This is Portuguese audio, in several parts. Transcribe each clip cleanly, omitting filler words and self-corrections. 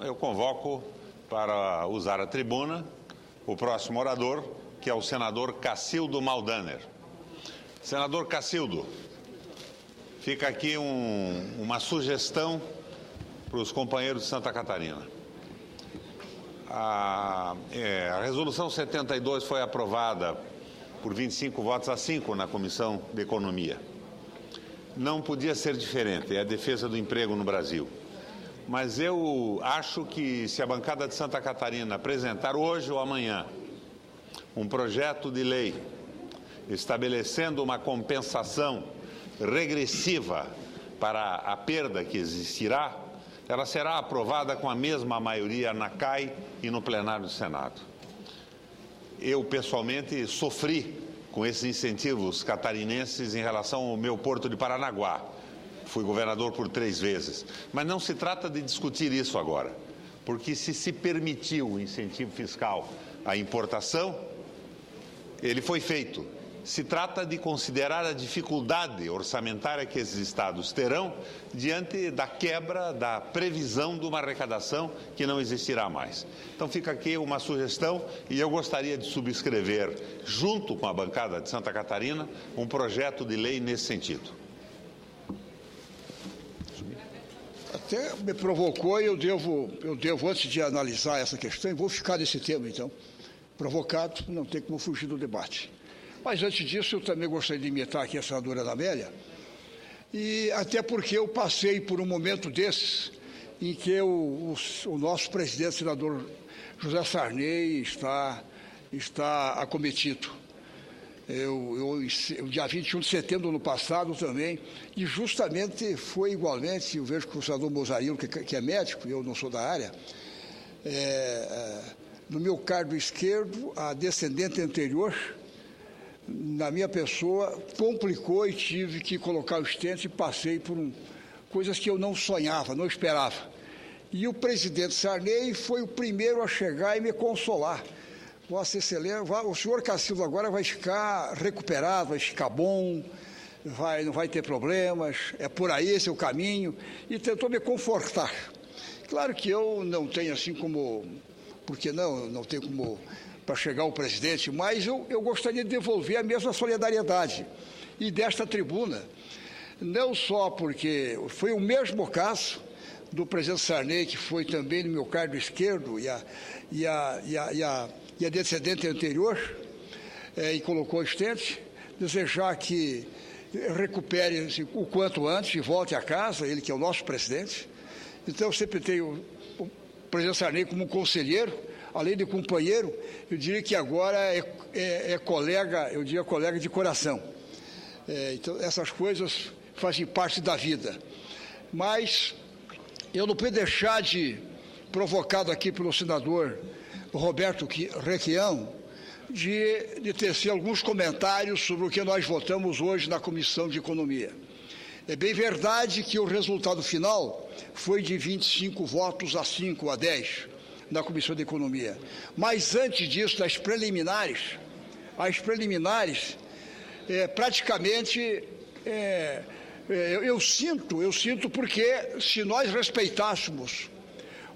Eu convoco para usar a tribuna o próximo orador, que é o senador Cacildo Maldaner. Senador Cacildo, fica aqui uma sugestão para os companheiros de Santa Catarina. A resolução 72 foi aprovada por 25 votos a 5 na Comissão de Economia. Não podia ser diferente, é a defesa do emprego no Brasil. Mas eu acho que se a bancada de Santa Catarina apresentar hoje ou amanhã um projeto de lei estabelecendo uma compensação regressiva para a perda que existirá, ela será aprovada com a mesma maioria na CAI e no plenário do Senado. Eu, pessoalmente, sofri com esses incentivos catarinenses em relação ao meu porto de Paranaguá. Fui governador por 3 vezes. Mas não se trata de discutir isso agora, porque se permitiu o incentivo fiscal à importação, ele foi feito. Se trata de considerar a dificuldade orçamentária que esses estados terão diante da quebra da previsão de uma arrecadação que não existirá mais. Então fica aqui uma sugestão e eu gostaria de subscrever, junto com a bancada de Santa Catarina, um projeto de lei nesse sentido. Até me provocou e eu devo, antes de analisar essa questão, vou ficar nesse tema, então. Provocado, não tem como fugir do debate. Mas, antes disso, eu também gostaria de imitar aqui a senadora Ana Amélia, e até porque eu passei por um momento desses em que o nosso presidente, o senador José Sarney, está acometido. Eu, dia 21 de setembro do ano passado também, e justamente foi igualmente, eu vejo que o senador Mozarino, que é médico, eu não sou da área, no meu cargo esquerdo, a descendente anterior, na minha pessoa, complicou e tive que colocar o stent e passei por coisas que eu não sonhava, não esperava. E o presidente Sarney foi o primeiro a chegar e me consolar. Vossa Excelência, o senhor Cacildo agora vai ficar recuperado, vai ficar bom, não vai ter problemas, é por aí esse é o caminho, e tentou me confortar. Claro que eu não tenho assim como, porque não tenho como para chegar ao presidente, mas eu gostaria de devolver a mesma solidariedade. E desta tribuna, não só porque foi o mesmo caso do presidente Sarney, que foi também no meu cargo esquerdo, e a descendente anterior, e colocou estente, desejar que recupere o quanto antes e volte a casa, ele que é o nosso presidente. Então, eu sempre tenho o presidente Sarney como conselheiro, além de companheiro, eu diria que agora é colega, eu diria colega de coração. Então, essas coisas fazem parte da vida. Mas eu não posso deixar de, provocado aqui pelo senador Roberto Requião, de tecer alguns comentários sobre o que nós votamos hoje na Comissão de Economia. É bem verdade que o resultado final foi de 25 votos a 5 a 10 na Comissão de Economia. Mas antes disso, as preliminares, praticamente, eu sinto porque se nós respeitássemos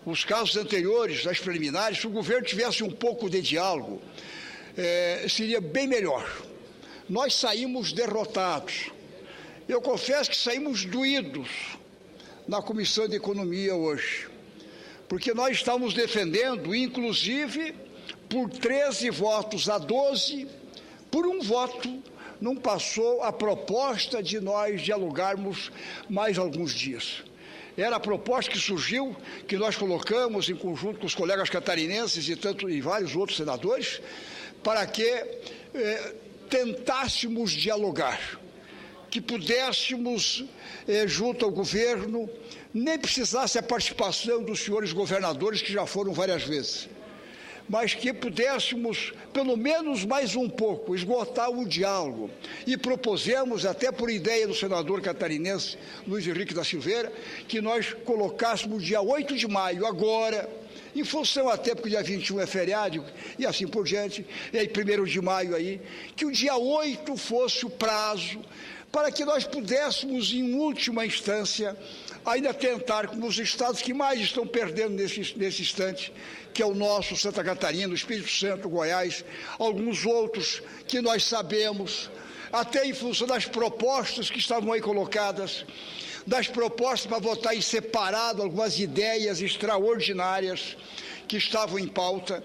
os casos anteriores, as preliminares, se o governo tivesse um pouco de diálogo, seria bem melhor. Nós saímos derrotados. Eu confesso que saímos doídos na Comissão de Economia hoje, porque nós estamos defendendo, inclusive, por 13 votos a 12, por um voto, não passou a proposta de nós dialogarmos mais alguns dias. Era a proposta que surgiu, que nós colocamos em conjunto com os colegas catarinenses e vários outros senadores, para que tentássemos dialogar, que pudéssemos, junto ao governo, nem precisasse a participação dos senhores governadores, que já foram várias vezes, mas que pudéssemos, pelo menos mais um pouco, esgotar o diálogo. E propusemos, até por ideia do senador catarinense Luiz Henrique da Silveira, que nós colocássemos dia 8 de maio, agora, em função até porque o dia 21 é feriado e assim por diante, e aí 1º de maio aí, que o dia 8 fosse o prazo para que nós pudéssemos, em última instância, ainda tentar com os estados que mais estão perdendo nesse instante, que é o nosso, Santa Catarina, o Espírito Santo, Goiás, alguns outros que nós sabemos, até em função das propostas que estavam aí colocadas, das propostas para votar em separado, algumas ideias extraordinárias que estavam em pauta,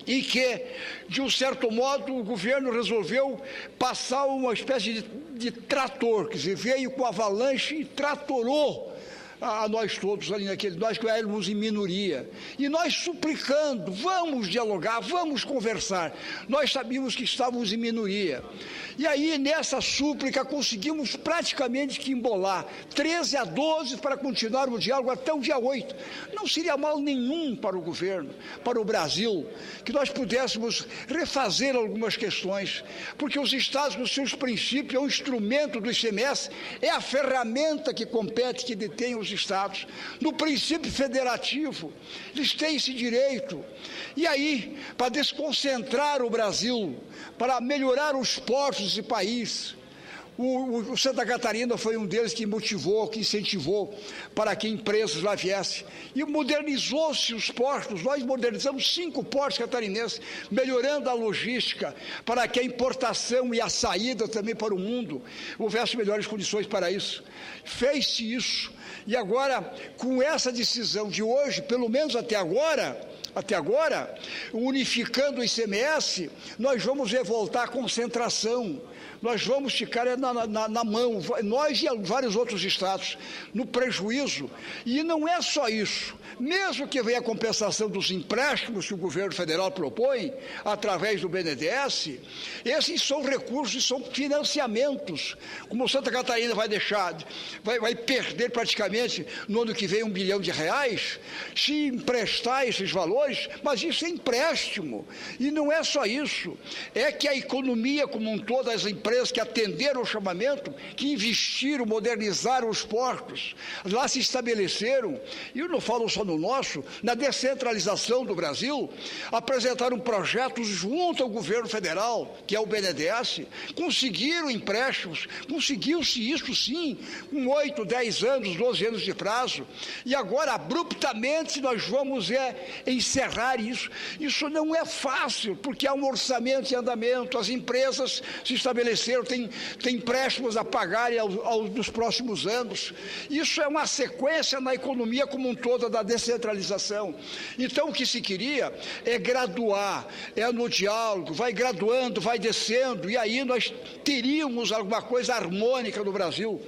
e que, de um certo modo, o governo resolveu passar uma espécie de trator, quer dizer, veio com avalanche e tratorou a nós todos ali nós que éramos em minoria, e nós suplicando, vamos dialogar, vamos conversar, nós sabíamos que estávamos em minoria, e aí nessa súplica conseguimos praticamente que embolar 13-12 para continuar o diálogo até o dia 8, não seria mal nenhum para o governo, para o Brasil, que nós pudéssemos refazer algumas questões, porque os estados, nos seus princípios, é um instrumento do ICMS, é a ferramenta que compete, que detém os estados, no princípio federativo, eles têm esse direito, e aí, para desconcentrar o Brasil, para melhorar os portos desse país, o Santa Catarina foi um deles que motivou, que incentivou para que empresas lá viessem, e modernizou-se os portos, nós modernizamos 5 portos catarinenses, melhorando a logística, para que a importação e a saída também para o mundo, houvesse melhores condições para isso, fez-se isso, e agora, com essa decisão de hoje, pelo menos até agora, unificando o ICMS, nós vamos voltar à concentração, nós vamos ficar na mão, nós e vários outros estados, no prejuízo, e não é só isso, mesmo que venha a compensação dos empréstimos que o governo federal propõe, através do BNDES, esses são recursos, são financiamentos, como Santa Catarina vai perder praticamente no ano que vem R$1 bilhão, se emprestar esses valores, mas isso é empréstimo, e não é só isso, é que a economia como um todo, as empresas que atenderam o chamamento, que investiram, modernizaram os portos, lá se estabeleceram, e eu não falo só no nosso, na descentralização do Brasil, apresentaram projetos junto ao governo federal, que é o BNDES, conseguiram empréstimos, conseguiu-se isso sim, com 8, 10 anos, 12 anos de prazo, e agora abruptamente nós vamos encerrar isso. Isso não é fácil, porque há um orçamento em andamento, as empresas se estabeleceram, tem empréstimos a pagarem nos próximos anos. Isso é uma sequência na economia como um todo da descentralização. Então, o que se queria é graduar, é no diálogo, vai graduando, vai descendo, e aí nós teríamos alguma coisa harmônica no Brasil,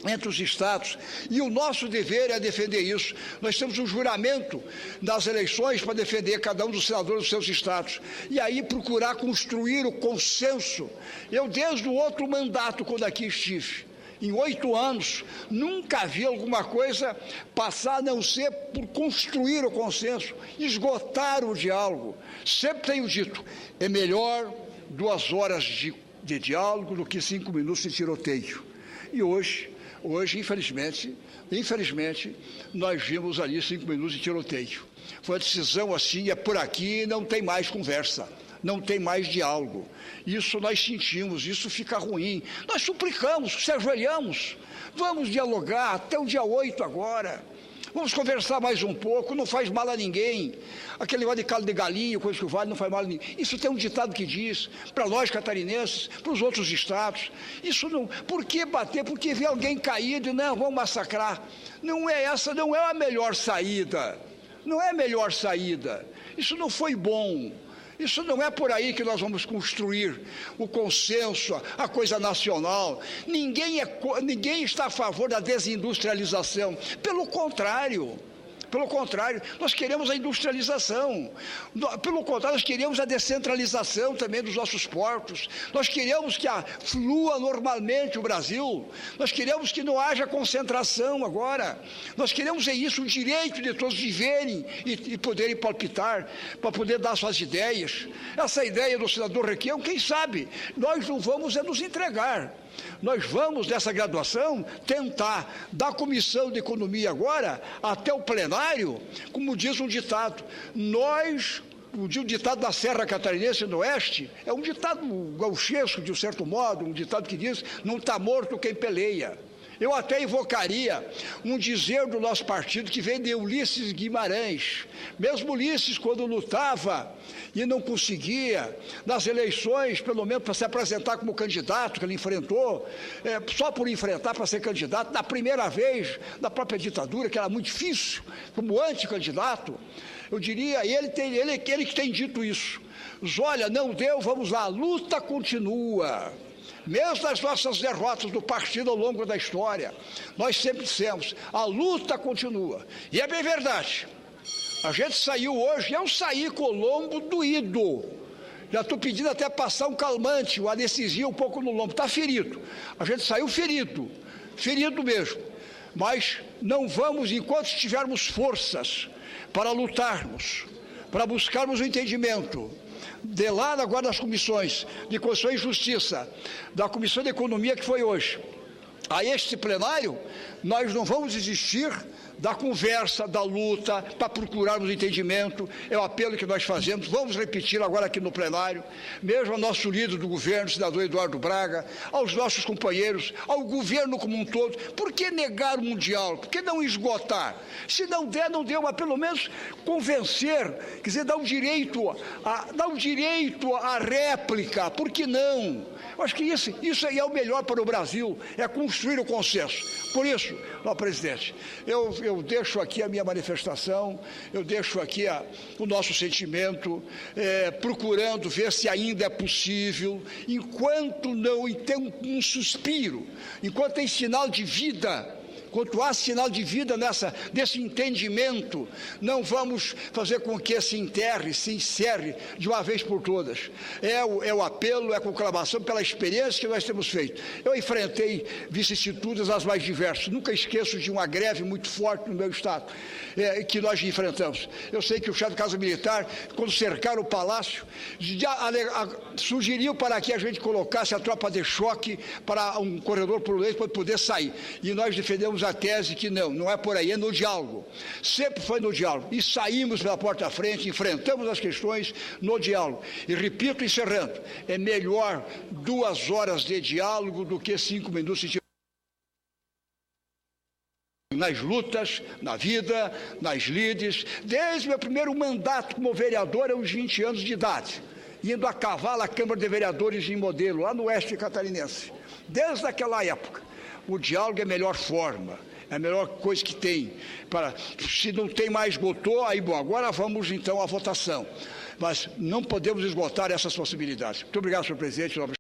entre os estados, e o nosso dever é defender isso. Nós temos um juramento das eleições para defender cada um dos senadores dos seus estados, e aí procurar construir o consenso. Eu, desde o outro mandato, quando aqui estive, em 8 anos, nunca vi alguma coisa passar a não ser por construir o consenso, esgotar o diálogo. Sempre tenho dito, é melhor 2 horas de diálogo do que 5 minutos de tiroteio. E hoje, infelizmente, nós vimos ali 5 minutos de tiroteio. Foi uma decisão assim, é por aqui, não tem mais conversa, não tem mais diálogo. Isso nós sentimos, isso fica ruim. Nós suplicamos, se ajoelhamos, vamos dialogar até o dia 8 agora. Vamos conversar mais um pouco, não faz mal a ninguém. Aquele negócio de calo de galinha, coisa que vale, não faz mal a ninguém. Isso tem um ditado que diz, para nós catarinenses, para os outros estados, isso não... Por que bater? Porque vê alguém caído e não, vamos massacrar. Não é essa, não é a melhor saída. Não é a melhor saída. Isso não foi bom. Isso não é por aí que nós vamos construir o consenso, a coisa nacional. Ninguém está a favor da desindustrialização. Pelo contrário, nós queremos a industrialização. Pelo contrário, nós queremos a descentralização também dos nossos portos. Nós queremos que flua normalmente o Brasil. Nós queremos que não haja concentração agora. Nós queremos isso, o direito de todos viverem e poderem palpitar, para poder dar suas ideias. Essa ideia do senador Requião, quem sabe, nós não vamos nos entregar. Nós vamos, nessa graduação, tentar, da Comissão de Economia agora, até o plenário, como diz um ditado, o ditado da Serra Catarinense no Oeste, é um ditado gauchesco, de um certo modo, um ditado que diz, não está morto quem peleia. Eu até invocaria um dizer do nosso partido que vem de Ulisses Guimarães. Mesmo Ulisses, quando lutava e não conseguia, nas eleições, pelo menos para se apresentar como candidato, que ele enfrentou, só por enfrentar para ser candidato, na primeira vez, na própria ditadura, que era muito difícil, como anticandidato, eu diria, ele que tem dito isso. Olha, não deu, vamos lá, a luta continua. Mesmo nas nossas derrotas do partido ao longo da história, nós sempre dissemos, a luta continua. E é bem verdade. A gente saiu hoje, eu saí com o lombo doído. Já estou pedindo até passar um calmante, uma anestesia um pouco no lombo. Está ferido. A gente saiu ferido mesmo. Mas não vamos, enquanto tivermos forças para lutarmos, para buscarmos o entendimento, de lá agora das comissões de Constituição e Justiça, da Comissão de Economia que foi hoje, a este plenário, nós não vamos desistir da conversa, da luta, para procurarmos entendimento, é o apelo que nós fazemos, vamos repetir agora aqui no plenário, mesmo ao nosso líder do governo, senador Eduardo Braga, aos nossos companheiros, ao governo como um todo, por que negar um diálogo, por que não esgotar? Se não der, não deu, mas pelo menos convencer, quer dizer, dar um direito à réplica, por que não? Eu acho que isso aí é o melhor para o Brasil, é construir o consenso. Por isso, ó, presidente, eu deixo aqui a minha manifestação, eu deixo aqui o nosso sentimento, procurando ver se ainda é possível, enquanto não tem um suspiro, enquanto tem sinal de vida, enquanto há sinal de vida desse entendimento, não vamos fazer com que se encerre de uma vez por todas. É o apelo, é a conclamação pela experiência que nós temos feito. Eu enfrentei vicissitudes as mais diversas, nunca esqueço de uma greve muito forte no meu estado, que nós enfrentamos. Eu sei que o chefe da Casa Militar, quando cercaram o Palácio, sugeriu para que a gente colocasse a tropa de choque para um corredor por lei para poder sair. E nós defendemos a tese que não é por aí, é no diálogo. Sempre foi no diálogo. E saímos pela porta à frente, enfrentamos as questões no diálogo. E repito, encerrando, é melhor 2 horas de diálogo do que 5 minutos de nas lutas, na vida, nas lides, desde meu primeiro mandato como vereador aos 20 anos de idade, indo a cavalo à Câmara de Vereadores em Modelo, lá no Oeste Catarinense. Desde aquela época, o diálogo é a melhor forma, é a melhor coisa que tem. Se não tem mais esgotou, aí bom, agora vamos então à votação. Mas não podemos esgotar essas possibilidades. Muito obrigado, senhor presidente.